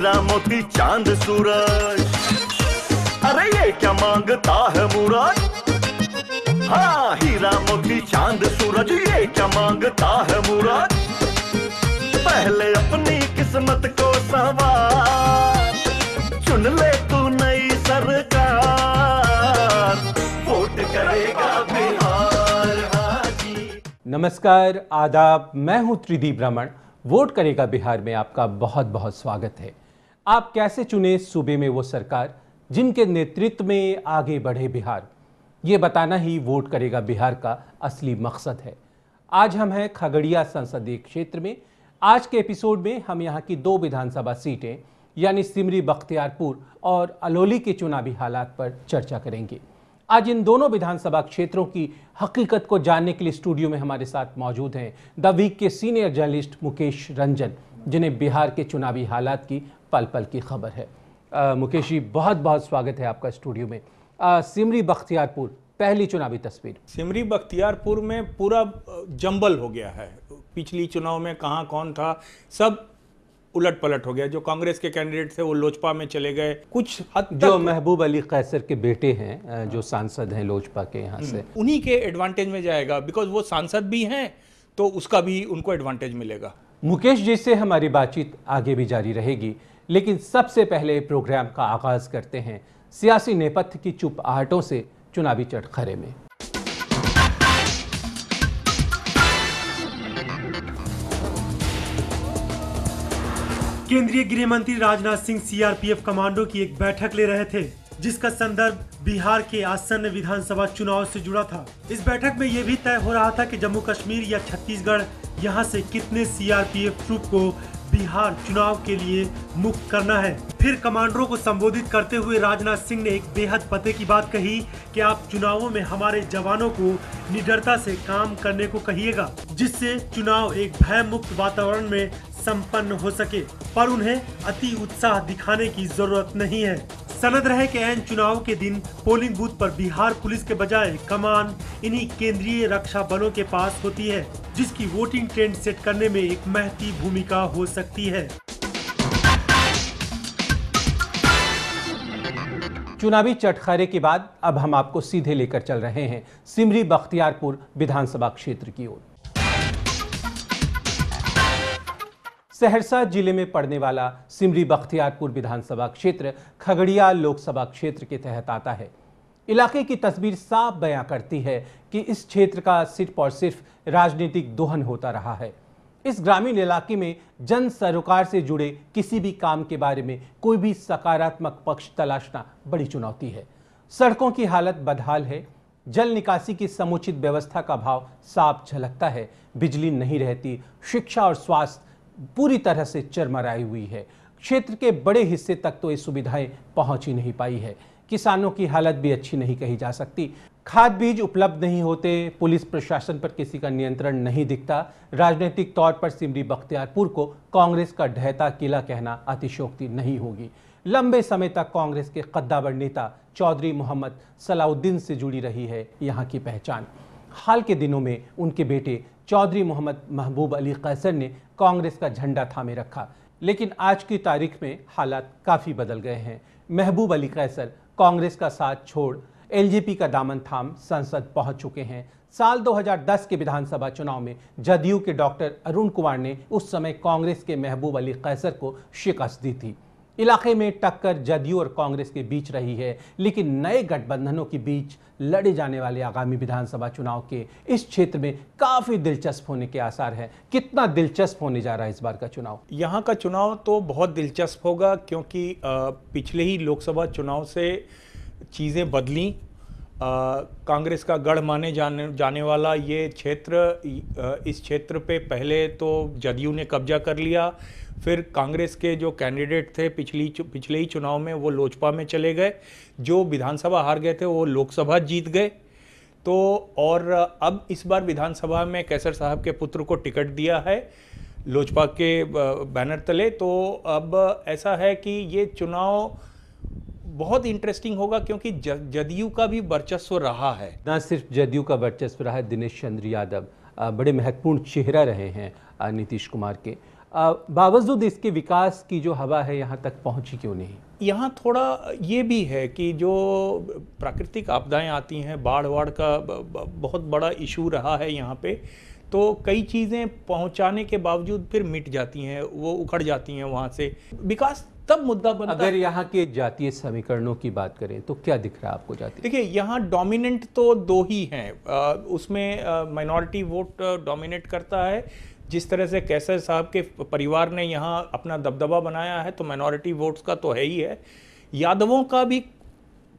हीरा मोती चांद सूरज, अरे ये क्या मांगता है मुराद। हाँ, हीरा मोती चांद सूरज, ये क्या मांगता है मुराद। पहले अपनी किस्मत को संवार, चुन ले तू नई सरकार, वोट करेगा बिहार हाजी। नमस्कार, आदाब, मैं हूं त्रिदीप रमन। वोट करेगा बिहार में आपका बहुत बहुत स्वागत है। आप कैसे चुने सूबे में वो सरकार जिनके नेतृत्व में आगे बढ़े बिहार, ये बताना ही वोट करेगा बिहार का असली मकसद है। आज हम हैं खगड़िया संसदीय क्षेत्र में। आज के एपिसोड में हम यहाँ की 2 विधानसभा सीटें यानी सिमरी बख्तियारपुर और अलौली के चुनावी हालात पर चर्चा करेंगे। आज इन दोनों विधानसभा क्षेत्रों की हकीकत को जानने के लिए स्टूडियो में हमारे साथ मौजूद हैं द वीक के सीनियर जर्नलिस्ट मुकेश रंजन, जिन्हें बिहार के चुनावी हालात की पल पल की खबर है। मुकेश जी, बहुत बहुत स्वागत है आपका स्टूडियो में। सिमरी बख्तियारपुर, पहली चुनावी तस्वीर। सिमरी बख्तियारपुर में पूरा जंबल हो गया है। पिछली चुनाव में कहाँ कौन था, सब उलट पलट हो गया। जो कांग्रेस के कैंडिडेट थे वो लोजपा में चले गए। कुछ हद तक जो महबूब अली कैसर के बेटे हैं, जो सांसद हैं लोजपा के, यहाँ से उन्हीं के एडवांटेज में जाएगा, बिकॉज वो सांसद भी हैं तो उसका भी उनको एडवांटेज मिलेगा। मुकेश जी से हमारी बातचीत आगे भी जारी रहेगी, लेकिन सबसे पहले प्रोग्राम का आगाज करते हैं सियासी नेपथ्य की चुप आहटों से चुनावी चटखरे में। केंद्रीय गृह मंत्री राजनाथ सिंह सीआरपीएफ कमांडो की एक बैठक ले रहे थे, जिसका संदर्भ बिहार के आसन्न विधानसभा चुनाव से जुड़ा था। इस बैठक में यह भी तय हो रहा था कि जम्मू कश्मीर या छत्तीसगढ़, यहाँ से कितने सीआरपीएफ ट्रूप को बिहार चुनाव के लिए मुक्त करना है। फिर कमांडरों को संबोधित करते हुए राजनाथ सिंह ने एक बेहद पते की बात कही कि आप चुनावों में हमारे जवानों को निडरता से काम करने को कहिएगा, जिससे चुनाव एक भय मुक्त वातावरण में संपन्न हो सके, पर उन्हें अति उत्साह दिखाने की जरूरत नहीं है। सनद रहे कि ऐन चुनाव के दिन पोलिंग बूथ पर बिहार पुलिस के बजाय कमान इन्हीं केंद्रीय रक्षा बलों के पास होती है, जिसकी वोटिंग ट्रेंड सेट करने में एक महती भूमिका हो सकती है। चुनावी चटखारे के बाद अब हम आपको सीधे लेकर चल रहे हैं सिमरी बख्तियारपुर विधानसभा क्षेत्र की ओर। सहरसा जिले में पड़ने वाला सिमरी बख्तियारपुर विधानसभा क्षेत्र खगड़िया लोकसभा क्षेत्र के तहत आता है। इलाके की तस्वीर साफ बयां करती है कि इस क्षेत्र का सिर्फ और सिर्फ राजनीतिक दोहन होता रहा है। इस ग्रामीण इलाके में जन सरोकार से जुड़े किसी भी काम के बारे में कोई भी सकारात्मक पक्ष तलाशना बड़ी चुनौती है। सड़कों की हालत बदहाल है, जल निकासी की समुचित व्यवस्था का अभाव साफ झलकता है, बिजली नहीं रहती, शिक्षा और स्वास्थ्य पूरी तरह से चरमराई हुई है। क्षेत्र के बड़े हिस्से तक तो ये सुविधाएं पहुंच ही नहीं पाई है। किसानों की हालत भी अच्छी नहीं कही जा सकती। खाद बीज उपलब्ध नहीं होते, पुलिस प्रशासन पर किसी का नियंत्रण नहीं दिखता। राजनीतिक तौर पर सिमरी बख्तियारपुर को कांग्रेस का ढहता किला कहना अतिशयोक्ति नहीं होगी। लंबे समय तक कांग्रेस के कद्दावर नेता चौधरी मोहम्मद सलाउद्दीन से जुड़ी रही है यहाँ की पहचान। हाल के दिनों में उनके बेटे चौधरी मोहम्मद महबूब अली कैसर ने कांग्रेस का झंडा थामे रखा, लेकिन आज की तारीख में हालात काफ़ी बदल गए हैं। महबूब अली कैसर कांग्रेस का साथ छोड़ एलजेपी का दामन थाम संसद पहुंच चुके हैं। साल 2010 के विधानसभा चुनाव में जदयू के डॉक्टर अरुण कुमार ने उस समय कांग्रेस के महबूब अली कैसर को शिकस्त दी थी। इलाके में टक्कर जदयू और कांग्रेस के बीच रही है, लेकिन नए गठबंधनों के बीच लड़े जाने वाले आगामी विधानसभा चुनाव के इस क्षेत्र में काफी दिलचस्प होने के आसार हैं। कितना दिलचस्प होने जा रहा है इस बार का चुनाव? यहाँ का चुनाव तो बहुत दिलचस्प होगा, क्योंकि पिछले ही लोकसभा चुनाव से चीज़ें बदली। कांग्रेस का गढ़ माने जाने वाला ये क्षेत्र, इस क्षेत्र पे पहले तो जदयू ने कब्जा कर लिया, फिर कांग्रेस के जो कैंडिडेट थे पिछले ही चुनाव में वो लोजपा में चले गए। जो विधानसभा हार गए थे वो लोकसभा जीत गए। तो और अब इस बार विधानसभा में कैसर साहब के पुत्र को टिकट दिया है लोजपा के बैनर तले। तो अब ऐसा है कि ये चुनाव बहुत इंटरेस्टिंग होगा, क्योंकि जदयू का भी वर्चस्व रहा है। न सिर्फ जदयू का वर्चस्व रहा है, दिनेश चंद्र यादव बड़े महत्वपूर्ण चेहरा रहे हैं नीतीश कुमार के। बावजूद इसके विकास की जो हवा है यहाँ तक पहुँची क्यों नहीं? यहाँ थोड़ा ये भी है कि जो प्राकृतिक आपदाएं आती हैं, बाढ़ का बहुत बड़ा इशू रहा है यहाँ पे, तो कई चीज़ें पहुँचाने के बावजूद फिर मिट जाती हैं, वो उखड़ जाती हैं वहाँ से। विकास तब मुद्दा बनता है। अगर यहाँ के जातीय समीकरणों की बात करें तो क्या दिख रहा है आपको जातीय? देखिए, यहाँ डोमिनेंट तो दो ही हैं, उसमें माइनॉरिटी वोट डोमिनेट करता है। जिस तरह से कैसर साहब के परिवार ने यहाँ अपना दबदबा बनाया है, तो माइनॉरिटी वोट्स का तो है ही है। यादवों का भी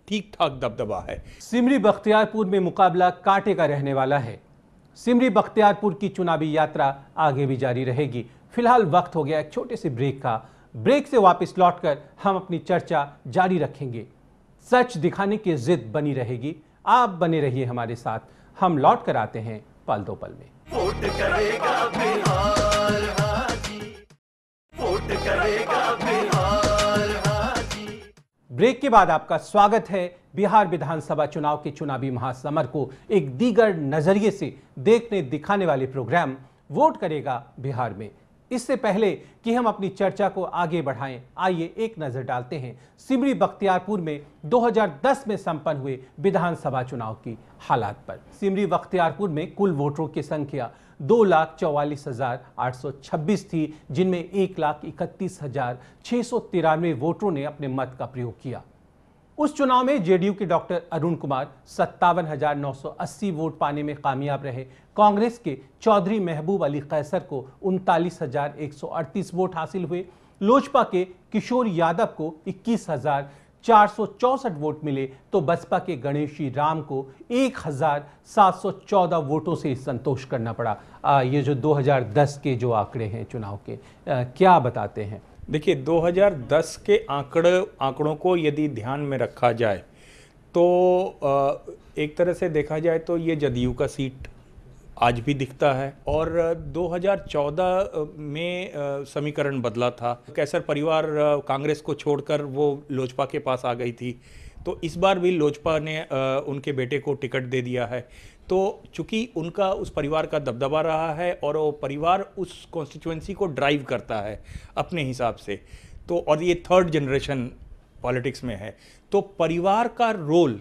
ठीक ठाक दबदबा है। सिमरी बख्तियारपुर में मुकाबला कांटे का रहने वाला है। सिमरी बख्तियारपुर की चुनावी यात्रा आगे भी जारी रहेगी। फिलहाल वक्त हो गया एक छोटे से ब्रेक का। ब्रेक से वापस लौटकर हम अपनी चर्चा जारी रखेंगे। सच दिखाने की जिद बनी रहेगी। आप बने रहिए हमारे साथ। हम लौट कर आते हैं पल दो पल में। वोट करेगा बिहार हाजी, वोट करेगा बिहार हाजी। ब्रेक के बाद आपका स्वागत है। बिहार विधानसभा चुनाव के चुनावी महासमर को एक दीगर नजरिए से देखने दिखाने वाले प्रोग्राम वोट करेगा बिहार में। इससे पहले कि हम अपनी चर्चा को आगे बढ़ाएं, आइए एक नजर डालते हैं सिमरी बख्तियारपुर में 2010 में संपन्न हुए विधानसभा चुनाव की हालात पर। सिमरी बख्तियारपुर में कुल वोटरों की संख्या 2,44,826 थी, जिनमें 1,31,693 वोटरों ने अपने मत का प्रयोग किया। उस चुनाव में जेडीयू के डॉक्टर अरुण कुमार 57,980 वोट पाने में कामयाब रहे। कांग्रेस के चौधरी महबूब अली कैसर को 39,138 वोट हासिल हुए। लोजपा के किशोर यादव को 21,464 वोट मिले, तो बसपा के गणेशी राम को 1,714 वोटों से संतोष करना पड़ा। ये जो 2010 के जो आंकड़े हैं चुनाव के, क्या बताते हैं? देखिए, 2010 के आंकड़ों को यदि ध्यान में रखा जाए तो एक तरह से देखा जाए तो ये जदयू का सीट आज भी दिखता है। और 2014 में समीकरण बदला था। कैसर परिवार कांग्रेस को छोड़कर वो लोजपा के पास आ गई थी, तो इस बार भी लोजपा ने उनके बेटे को टिकट दे दिया है। तो चूंकि उनका उस परिवार का दबदबा रहा है और वो परिवार उस कॉन्स्टिट्यूएंसी को ड्राइव करता है अपने हिसाब से, तो और ये थर्ड जनरेशन पॉलिटिक्स में है, तो परिवार का रोल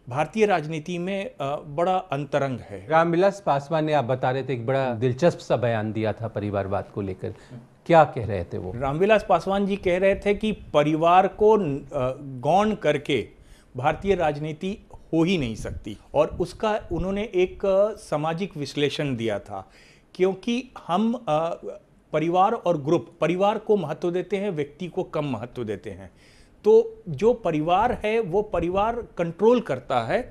भारतीय राजनीति में बड़ा अंतरंग है। रामविलास पासवान ने, आप बता रहे थे, एक बड़ा दिलचस्प सा बयान दिया था परिवारवाद को लेकर। क्या कह रहे थे वो? रामविलास पासवान जी कह रहे थे कि परिवार को गौण करके भारतीय राजनीति हो ही नहीं सकती, और उसका उन्होंने एक सामाजिक विश्लेषण दिया था। क्योंकि हम परिवार और ग्रुप, परिवार को महत्व देते हैं, व्यक्ति को कम महत्व देते हैं। तो जो परिवार है वो परिवार कंट्रोल करता है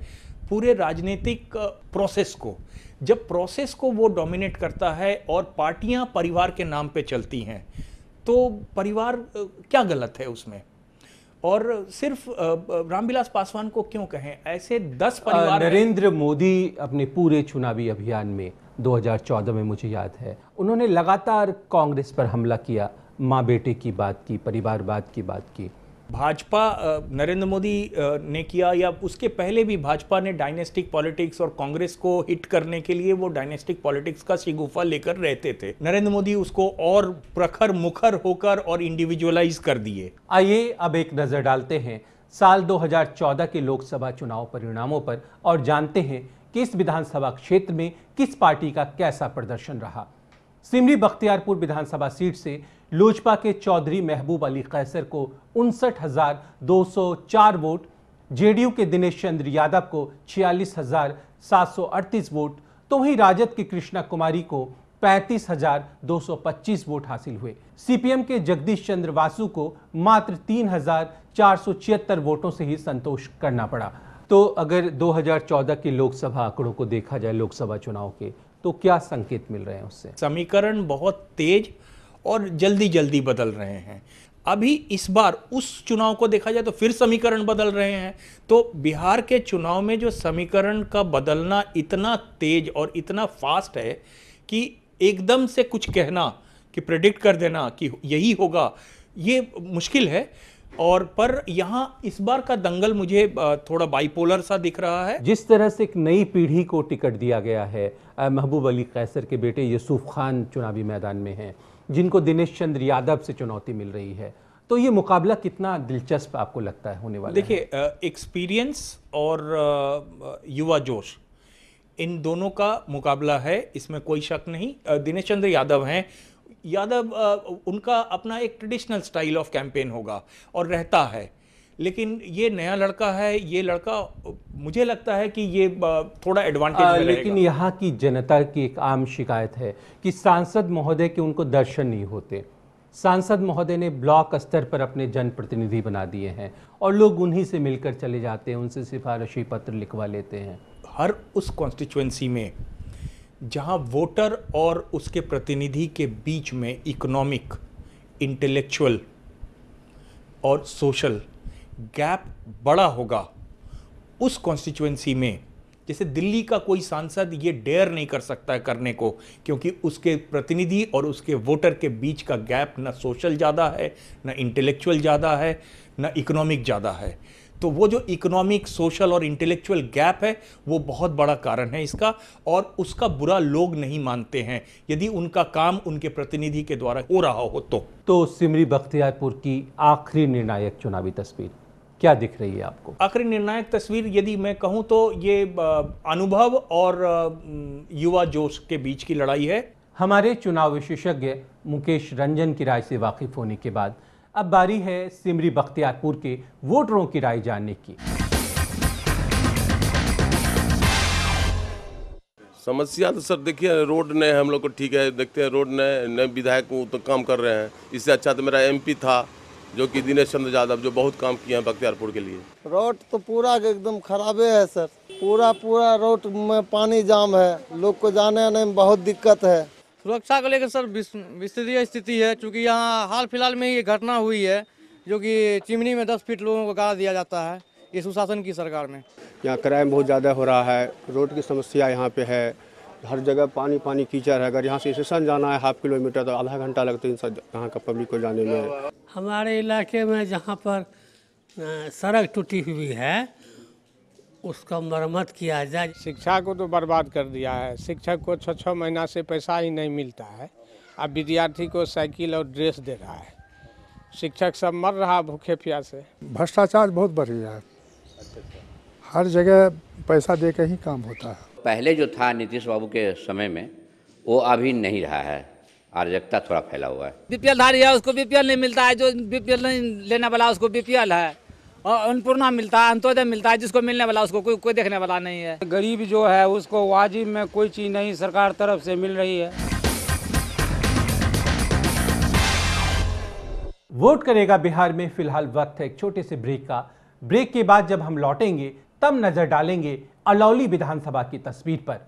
पूरे राजनीतिक प्रोसेस को। जब प्रोसेस को वो डोमिनेट करता है और पार्टियां परिवार के नाम पे चलती हैं, तो परिवार क्या गलत है उसमें? और सिर्फ रामविलास पासवान को क्यों कहें, ऐसे 10 परिवार। नरेंद्र मोदी अपने पूरे चुनावी अभियान में 2014 में, मुझे याद है, उन्होंने लगातार कांग्रेस पर हमला किया, माँ बेटे की बात की, परिवारवाद की बात की। भाजपा नरेंद्र मोदी ने किया, या उसके पहले भी भाजपा ने डायनेस्टिक पॉलिटिक्स, और कांग्रेस को हिट करने के लिए वो डायनेस्टिक पॉलिटिक्स का शिगुफा लेकर रहते थे। नरेंद्र मोदी उसको और प्रखर मुखर होकर और इंडिविजुअलाइज कर दिए। आइए अब एक नजर डालते हैं साल 2014 के लोकसभा चुनाव परिणामों पर और जानते हैं कि इस विधानसभा क्षेत्र में किस पार्टी का कैसा प्रदर्शन रहा। सिमरी बख्तियारपुर विधानसभा सीट से लोजपा के चौधरी महबूब अली कैसर को 59,204 वोट, जेडीयू के दिनेश चंद्र यादव को 46,738 वोट, तो वहीं राजद की कृष्णा कुमारी को 35,225 वोट हासिल हुए। सीपीएम के जगदीश चंद्र वासु को मात्र 3,476 वोटों से ही संतोष करना पड़ा। तो अगर 2014 के लोकसभा आंकड़ों को देखा जाए, लोकसभा चुनाव के, तो क्या संकेत मिल रहे हैं उससे? समीकरण बहुत तेज और जल्दी जल्दी बदल रहे हैं। अभी इस बार उस चुनाव को देखा जाए तो फिर समीकरण बदल रहे हैं। तो बिहार के चुनाव में जो समीकरण का बदलना इतना तेज और इतना फास्ट है कि एकदम से कुछ कहना, कि प्रेडिक्ट कर देना कि यही होगा, ये मुश्किल है। और पर यहाँ इस बार का दंगल मुझे थोड़ा बाइपोलर सा दिख रहा है। जिस तरह से एक नई पीढ़ी को टिकट दिया गया है, महबूब अली कैसर के बेटे यूसुफ खान चुनावी मैदान में हैं, जिनको दिनेश चंद्र यादव से चुनौती मिल रही है, तो ये मुकाबला कितना दिलचस्प आपको लगता है होने वाला? देखिए, एक्सपीरियंस और युवा जोश, इन दोनों का मुकाबला है, इसमें कोई शक नहीं। दिनेश चंद्र यादव हैं, उनका अपना एक ट्रेडिशनल स्टाइल ऑफ कैंपेन होगा और रहता है, लेकिन ये नया लड़का है, ये लड़का मुझे लगता है कि ये थोड़ा एडवांटेज में रहेगा। लेकिन यहाँ की जनता की एक आम शिकायत है कि सांसद महोदय के उनको दर्शन नहीं होते। सांसद महोदय ने ब्लॉक स्तर पर अपने जनप्रतिनिधि बना दिए हैं और लोग उन्हीं से मिलकर चले जाते हैं, उनसे सिफारिशी पत्र लिखवा लेते हैं। हर उस कॉन्स्टिट्यूएंसी में जहां वोटर और उसके प्रतिनिधि के बीच में इकोनॉमिक, इंटेलेक्चुअल और सोशल गैप बड़ा होगा, उस कॉन्स्टिट्यूएंसी में, जैसे दिल्ली का कोई सांसद ये डेयर नहीं कर सकता है करने को, क्योंकि उसके प्रतिनिधि और उसके वोटर के बीच का गैप ना सोशल ज़्यादा है, ना इंटेलेक्चुअल ज़्यादा है, ना इकोनॉमिक ज़्यादा है। तो वो जो इकोनॉमिक, सोशल और इंटेलेक्चुअल गैप है, वो बहुत बड़ा कारण है इसका, और उसका बुरा लोग नहीं मानते हैं यदि उनका काम उनके प्रतिनिधि के द्वारा हो रहा हो। तो सिमरी बख्तियारपुर की आखिरी निर्णायक चुनावी तस्वीर क्या दिख रही है आपको? आखिरी निर्णायक तस्वीर यदि मैं कहूं तो ये अनुभव और युवा जोश के बीच की लड़ाई है। हमारे चुनाव विशेषज्ञ मुकेश रंजन की राय से वाकिफ होने के बाद अब बारी है सिमरी बख्तियारपुर के वोटरों की राय जानने की। समस्या तो सर देखिए, रोड नए हम लोग को ठीक है, देखते हैं रोड नए विधायक तो काम कर रहे हैं। इससे अच्छा तो मेरा एमपी था जो कि दिनेश चंद्र यादव, जो बहुत काम किए हैं बख्तियारपुर के लिए। रोड तो पूरा एकदम खराबे है सर, पूरा रोड में पानी जाम है, लोग को जाने आने में बहुत दिक्कत है। सुरक्षा को लेकर सर विस्तृत स्थिति है, क्योंकि यहाँ हाल फिलहाल में ये घटना हुई है जो कि चिमनी में 10 फीट लोगों को गाड़ दिया जाता है, ये सुशासन की सरकार में। यहाँ क्राइम बहुत ज़्यादा हो रहा है, रोड की समस्या यहाँ पे है, हर जगह पानी कीचड़ है। अगर यहाँ से स्टेशन जाना है 1/2 किलोमीटर तो आधा घंटा लगता है यहाँ का पब्लिक को जाने में। हमारे इलाके में जहाँ पर सड़क टूटी हुई है उसका मरम्मत किया जाए। शिक्षा को तो बर्बाद कर दिया है, शिक्षक को 6-6 महीना से पैसा ही नहीं मिलता है, अब विद्यार्थी को साइकिल और ड्रेस दे रहा है, शिक्षक सब मर रहा भूखे प्यासे। भ्रष्टाचार बहुत बढ़ गया है, हर जगह पैसा दे के ही काम होता है। पहले जो था नीतीश बाबू के समय में वो अभी नहीं रहा है, अराजकता थोड़ा फैला हुआ है। बीपीएल धारी है उसको बीपीएल नहीं मिलता है, जो बीपीएल नहीं लेने वाला उसको बीपीएल है, और अन्नपूर्णा मिलता है, अंत्योदय मिलता है, जिसको मिलने वाला उसको कोई देखने वाला नहीं है। गरीब जो है उसको वाजिब में कोई चीज़ नहीं सरकार तरफ से मिल रही है। वोट करेगा बिहार में फिलहाल वक्त है एक छोटे से ब्रेक का। ब्रेक के बाद जब हम लौटेंगे तब नजर डालेंगे अलौली विधानसभा की तस्वीर पर।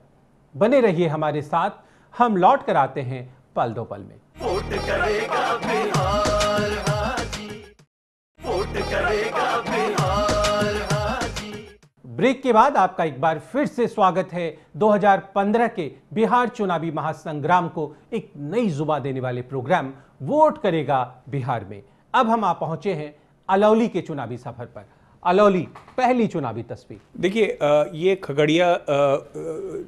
बने रहिए हमारे साथ, हम लौट कर आते हैं पल दो पल में। वोट करेगा बिहार हाजी, वोट करेगा बिहार हाजी। ब्रेक के बाद आपका एक बार फिर से स्वागत है 2015 के बिहार चुनावी महासंग्राम को एक नई जुबा देने वाले प्रोग्राम वोट करेगा बिहार में। अब हम आ पहुंचे हैं अलौली के चुनावी सफर पर। अलौली पहली चुनावी तस्वीर देखिए, ये खगड़िया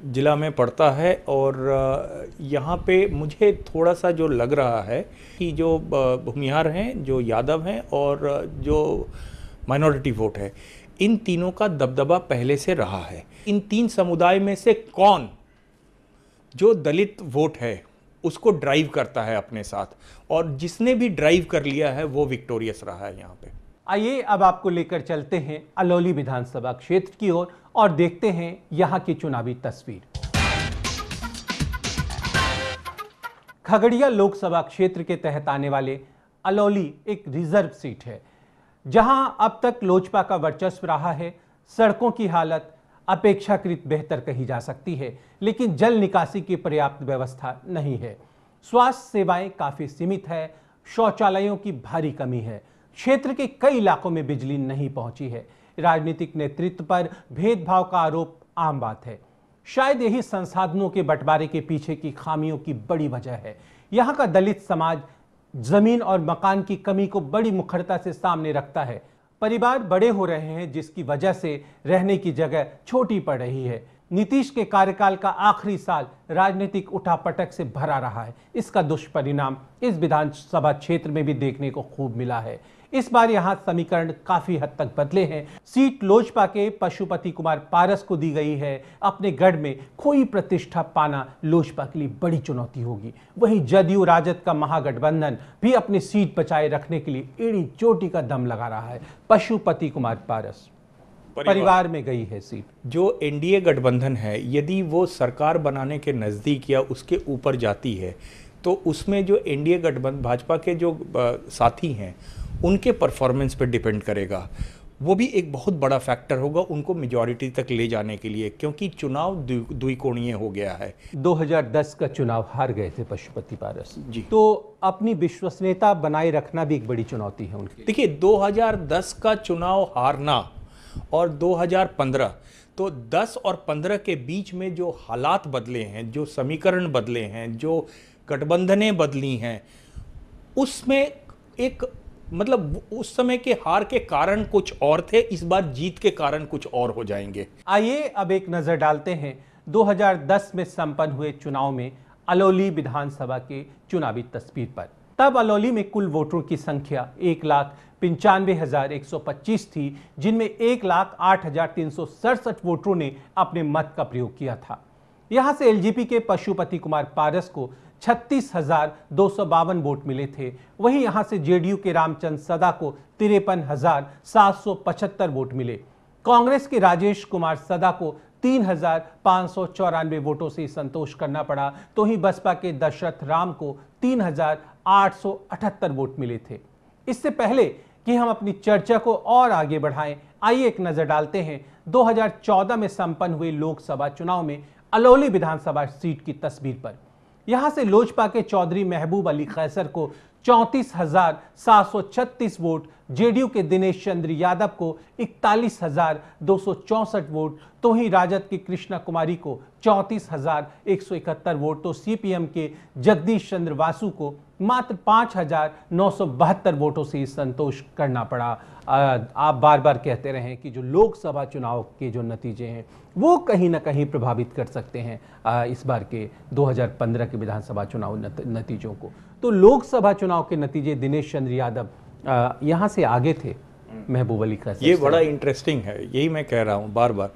जिला में पड़ता है और यहाँ पे मुझे थोड़ा सा जो लग रहा है कि जो भूमिहार हैं, जो यादव हैं और जो माइनॉरिटी वोट है, इन तीनों का दबदबा पहले से रहा है। इन तीन समुदाय में से कौन जो दलित वोट है उसको ड्राइव करता है अपने साथ, और जिसने भी ड्राइव कर लिया है वो विक्टोरियस रहा है यहाँ पे। आइए अब आपको लेकर चलते हैं अलौली विधानसभा क्षेत्र की ओर और देखते हैं यहां की चुनावी तस्वीर। खगड़िया लोकसभा क्षेत्र के तहत आने वाले अलौली एक रिजर्व सीट है, जहां अब तक लोजपा का वर्चस्व रहा है। सड़कों की हालत अपेक्षाकृत बेहतर कही जा सकती है, लेकिन जल निकासी की पर्याप्त व्यवस्था नहीं है। स्वास्थ्य सेवाएं काफी सीमित है, शौचालयों की भारी कमी है। क्षेत्र के कई इलाकों में बिजली नहीं पहुंची है। राजनीतिक नेतृत्व पर भेदभाव का आरोप आम बात है। शायद यही संसाधनों के बंटवारे के पीछे की खामियों की बड़ी वजह है। यहाँ का दलित समाज जमीन और मकान की कमी को बड़ी मुखरता से सामने रखता है। परिवार बड़े हो रहे हैं, जिसकी वजह से रहने की जगह छोटी पड़ रही है। नीतीश के कार्यकाल का आखिरी साल राजनीतिक उठापटक से भरा रहा है। इसका दुष्परिणाम इस विधानसभा क्षेत्र में भी देखने को खूब मिला है। इस बार यहां समीकरण काफी हद तक बदले हैं। सीट लोजपा के पशुपति कुमार पारस को दी गई है। अपने गढ़ में खोई प्रतिष्ठा पाना लोजपा के लिए बड़ी चुनौती होगी। वहीं जदयू राजद का महागठबंधन भी अपनी सीट बचाए रखने के लिए एड़ी चोटी का दम लगा रहा है। पशुपति कुमार पारस परिवार में गई है सीट। जो एनडीए गठबंधन है, यदि वो सरकार बनाने के नज़दीक या उसके ऊपर जाती है तो उसमें जो एनडीए गठबंधन भाजपा के जो साथी हैं उनके परफॉर्मेंस पर डिपेंड करेगा। वो भी एक बहुत बड़ा फैक्टर होगा उनको मेजॉरिटी तक ले जाने के लिए, क्योंकि चुनाव द्विकोणीय हो गया है। 2010 का चुनाव हार गए थे पशुपति पारस जी, तो अपनी विश्वसनीयता बनाए रखना भी एक बड़ी चुनौती है उनकी। देखिए 2010 का चुनाव हारना और 2015, तो 10 और 15 के बीच में जो हालात बदले हैं, जो समीकरण बदले हैं, जो गठबंधनें बदली हैं, उसमें एक मतलब उस समय के हार के कारण कुछ और थे, इस बार जीत के कारण कुछ और हो जाएंगे। आइए अब एक नजर डालते हैं 2010 में संपन्न हुए चुनाव में अलौली विधानसभा के चुनावी तस्वीर पर। तब अलौली में कुल वोटरों की संख्या 1,95,125 थी, जिनमें 1,08,367 वोटरों ने अपने मत का प्रयोग किया था। यहां से एलजेपी के पशुपति कुमार पारस को 36,252 वोट मिले थे। वहीं यहां से जेडीयू के रामचंद्र सदा को 53,775 वोट मिले। कांग्रेस के राजेश कुमार सदा को 3,594 वोटों से संतोष करना पड़ा, तो ही बसपा के दशरथ राम को 3,878 वोट मिले थे। इससे पहले कि हम अपनी चर्चा को और आगे बढ़ाएं, आइए एक नजर डालते हैं 2014 में संपन्न हुए लोकसभा चुनाव में अलौली विधानसभा सीट की तस्वीर पर। यहां से लोजपा के चौधरी महबूब अली कैसर को 34,736 वोट, जेडीयू के दिनेश चंद्र यादव को 41,264 वोट, तो ही राजद की कृष्णा कुमारी को 34,171 वोट, तो सीपीएम के जगदीश चंद्र वासु को मात्र 5,972 वोटों से संतोष करना पड़ा। आप बार बार कहते रहे कि जो लोकसभा चुनाव के जो नतीजे हैं वो कहीं ना कहीं प्रभावित कर सकते हैं इस बार के 2015 के विधानसभा चुनाव नतीजों को। तो लोकसभा चुनाव के नतीजे दिनेश चंद्र यादव यहाँ से आगे थे महबूब अली कैसर। ये बड़ा इंटरेस्टिंग है, यही मैं कह रहा हूँ बार बार।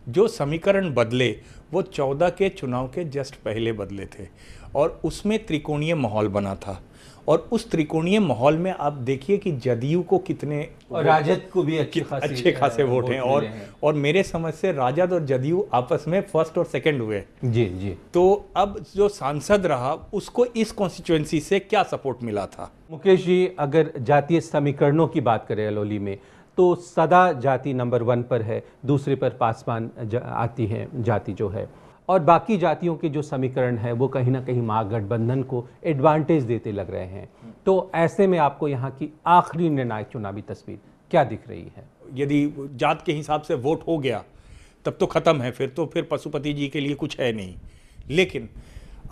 जो समीकरण बदले वो 14 के चुनाव के जस्ट पहले बदले थे और उसमें त्रिकोणीय माहौल बना था। और उस त्रिकोणीय माहौल में आप देखिए कि जदयू को कितने और राजद को भी अच्छे खासे वोट हैं और मेरे समझ से राजद और जदयू आपस में फर्स्ट और सेकंड हुए। जी जी। तो अब जो सांसद रहा उसको इस कॉन्स्टिट्यूएंसी से क्या सपोर्ट मिला था? मुकेश जी, अगर जातीय समीकरणों की बात करें अलौली में, तो सदा जाति नंबर 1 पर है, दूसरे पर पासवान आती है जाति जो है, और बाकी जातियों के जो समीकरण है वो कहीं ना कहीं महागठबंधन को एडवांटेज देते लग रहे हैं। तो ऐसे में आपको यहाँ की आखिरी निर्णायक चुनावी तस्वीर क्या दिख रही है? यदि जात के हिसाब से वोट हो गया तब तो ख़त्म है, फिर पशुपति जी के लिए कुछ है नहीं। लेकिन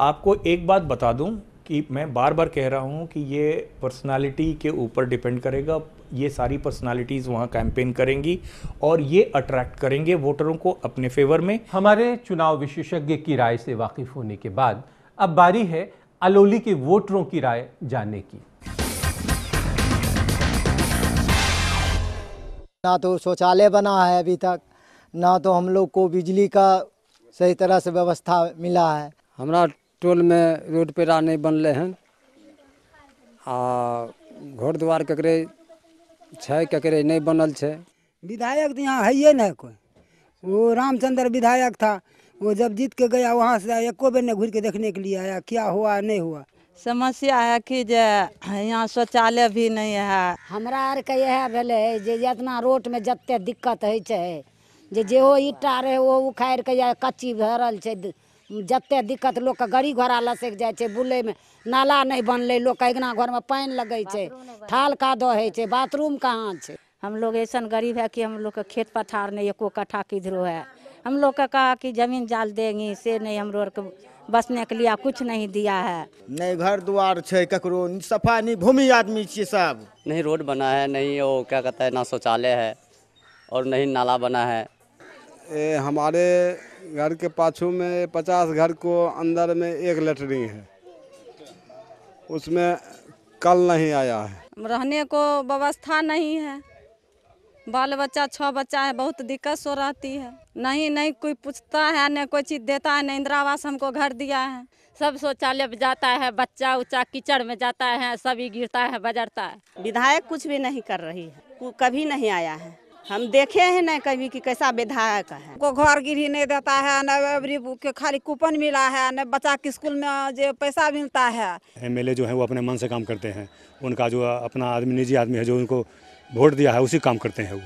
आपको एक बात बता दूं कि मैं बार बार कह रहा हूं कि ये पर्सनालिटी के ऊपर डिपेंड करेगा। ये सारी पर्सनालिटीज़ वहाँ कैंपेन करेंगी और ये अट्रैक्ट करेंगे वोटरों को अपने फेवर में। हमारे चुनाव विशेषज्ञ की राय से वाकिफ होने के बाद अब बारी है अलौली के वोटरों की राय जानने की। ना तो शौचालय बना है अभी तक, ना तो हम लोग को बिजली का सही तरह से व्यवस्था मिला है। हमारा टोल में रोड पेरा नहीं बनले हैं आ घर द्वार ककरे छै ककरे नहीं बनल छै। विधायक तो यहाँ है ही नहीं कोई। वो रामचंद्र विधायक था, वो जब जीत के गया वहाँ से एको बेर ने घूर के देखने के लिए आया, क्या हुआ नहीं हुआ। समस्या है कि यहाँ शौचालय भी नहीं है। हमरा आर के यह भेले जे जितना रोड में जते दिक्कत है जेहो ईटा रहे वो उखाड़ के कच्ची भरल छै, जते दिक्कत लोग के गाड़ी घोड़ा लसक जाए छै, बुले में नाला नहीं बनले, लोग के अगना घर में पानी लगे छै, थाल कादो है छै, बाथरूम कहाँ छै। हम लोग ऐसा गरीब है कि हम लोग का खेत पठार नहीं एको कट्ठा किधरो है। हम लोग का कहा कि जमीन जाल देंगी से नहीं, हम लोग बसने के लिए कुछ नहीं दिया है। नहीं घर द्वार छे ककरो, सफा नहीं, भूमि आदमी छिए सब। नहीं रोड बना है, नहीं वो क्या कहता है, ना शौचालय है और नहीं नाला बना है। हमारे घर के पाछू में 50 घर को अंदर में एक लेटरिन है, उसमें कल नहीं आया है। रहने को व्यवस्था नहीं है, बाल बच्चा 6 बच्चा है, बहुत दिक्कत हो रहती है। नहीं कोई पूछता है, न कोई चीज़ देता है, न इंदिरा आवास हमको घर दिया है। सब शौचालय में जाता है, बच्चा उच्चा कीचड़ में जाता है, सभी गिरता है, बजरता है। विधायक कुछ भी नहीं कर रही है, कभी नहीं आया है, हम देखे हैं नहीं कभी कि कैसा विधायक है। को घर गिरी नहीं देता है, न खाली कूपन मिला है, न बच्चा के स्कूल में जो पैसा मिलता है। एमएलए जो है वो अपने मन से काम करते हैं, उनका जो अपना आदमी निजी आदमी है जो उनको वोट दिया है उसी काम करते हैं वो।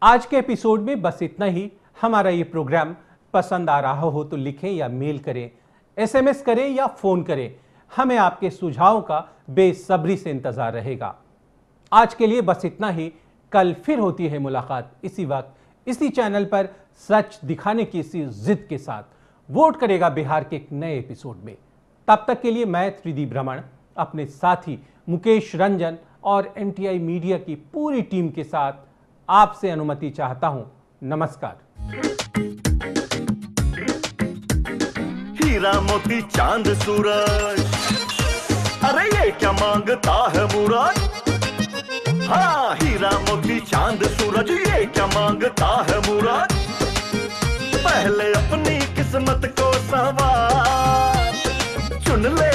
आज के एपिसोड में बस इतना ही। हमारा ये प्रोग्राम पसंद आ रहा हो तो लिखें या मेल करें, SMS करें या फोन करें, हमें आपके सुझावों का बेसब्री से इंतजार रहेगा। आज के लिए बस इतना ही। कल फिर होती है मुलाकात इसी वक्त इसी चैनल पर, सच दिखाने की इसी जिद के साथ। वोट करेगा बिहार के एक नए एपिसोड में। तब तक के लिए मैं त्रिदीप रमण अपने साथी मुकेश रंजन और NTI मीडिया की पूरी टीम के साथ आपसे अनुमति चाहता हूं। नमस्कार। हीरा मोती चांद सूरज, अरे ये क्या मांगता है मुराद। हाँ हीरा मोती चांद सूरज, ये क्या मांगता है मुराद। पहले अपनी किस्मत को संवार, चुन ले